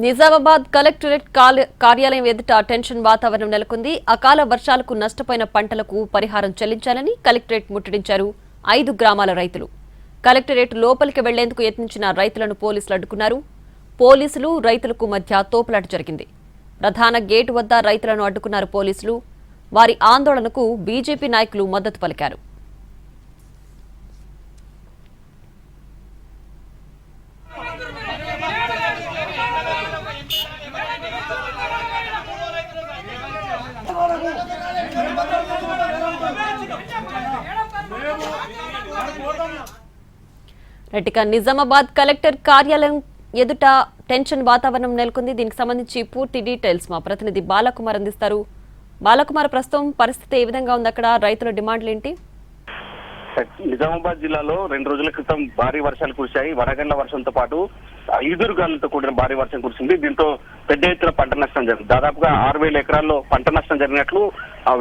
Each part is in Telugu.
నిజామాబాద్ కలెక్టరేట్ కార్యాలయం ఎదుట టెన్షన్ వాతావరణం నెలకొంది. అకాల వర్షాలకు నష్టపోయిన పంటలకు పరిహారం చెల్లించాలని కలెక్టరేట్ ముట్టడించారు 5 గ్రామాల రైతులు. కలెక్టరేట్ లోపలికి వెళ్లేందుకు యత్నించిన రైతులను పోలీసులు అడ్డుకున్నారు. పోలీసులు రైతులకు మధ్య తోపులాట జరిగింది. ప్రధాన గేటు వద్ద రైతులను అడ్డుకున్నారు పోలీసులు. వారి ఆందోళనకు బీజేపీ నాయకులు మద్దతు పలికారు. నిజామాబాద్ కలెక్టర్ కార్యాలయం ఎదుట టెన్షన్ వాతావరణం నెలకొంది. దీనికి సంబంధించి పూర్తి డీటెయిల్స్ మా ప్రతినిధి బాలకుమార్ అందిస్తారు. బాలకుమార్, ప్రస్తుతం పరిస్థితి ఏ విధంగా ఉంది? అక్కడ రైతుల డిమాండ్లు ఏంటి? నిజామాబాద్ జిల్లాలో 2 రోజుల క్రితం భారీ వర్షాలు కురిశాయి. వడగండ్ల వర్షంతో పాటు ఈదురుగాలులతో కూడిన భారీ వర్షం కురిసింది. దీంతో పెద్ద ఎత్తున పంట నష్టం జరిగింది. దాదాపుగా 6,000 ఎకరాల్లో పంట నష్టం జరిగినట్లు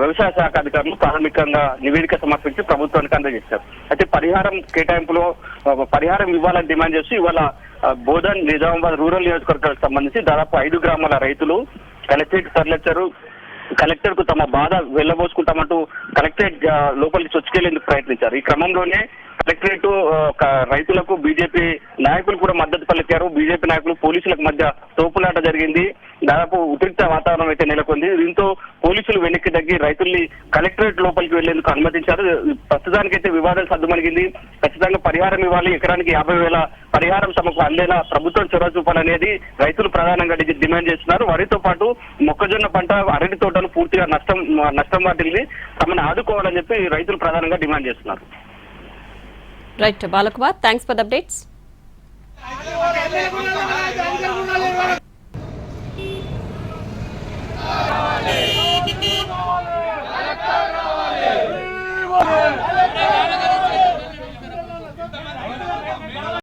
వ్యవసాయ శాఖ అధికారులు ప్రాథమికంగా నివేదిక సమర్పించి ప్రభుత్వానికి అందజేశారు. అయితే పరిహారం కేటాయింపులో పరిహారం ఇవ్వాలని డిమాండ్ చేస్తూ ఇవాళ బోధన్ నిజామాబాద్ రూరల్ నియోజకవర్గాలకు సంబంధించి దాదాపు 5 గ్రామాల రైతులు కలెక్టరేట్ తరలించారు. కలెక్టర్ కు తమ బాధ వెళ్లబోసుకుంటామంటూ కలెక్టరేట్ లోపలికి చొచ్చుకెళ్లేందుకు ప్రయత్నించారు. ఈ క్రమంలోనే కలెక్టరేట్ రైతులకు బీజేపీ నాయకులు కూడా మద్దతు పలికారు. బీజేపీ నాయకులు పోలీసులకు మధ్య తోపులాట జరిగింది. దాదాపు ఉద్రిక్త వాతావరణం అయితే నెలకొంది. దీంతో పోలీసులు వెనక్కి తగ్గి రైతుల్ని కలెక్టరేట్ లోపలికి వెళ్లేందుకు అనుమతించారు. ప్రస్తుతానికైతే వివాదం సద్దుమణిగింది. ఖచ్చితంగా పరిహారం ఇవ్వాలి, ఎకరానికి 50,000 పరిహారం తమకు అందేలా ప్రభుత్వం చొరవ చూపాలనేది రైతులు ప్రధానంగా డిమాండ్ చేస్తున్నారు. వరితో పాటు మొక్కజొన్న పంట, అరటి తోటలు పూర్తిగా నష్టం వాటిల్ని తమను ఆదుకోవాలని చెప్పి రైతులు ప్రధానంగా డిమాండ్ చేస్తున్నారు. Right Balakumar, thanks for the updates.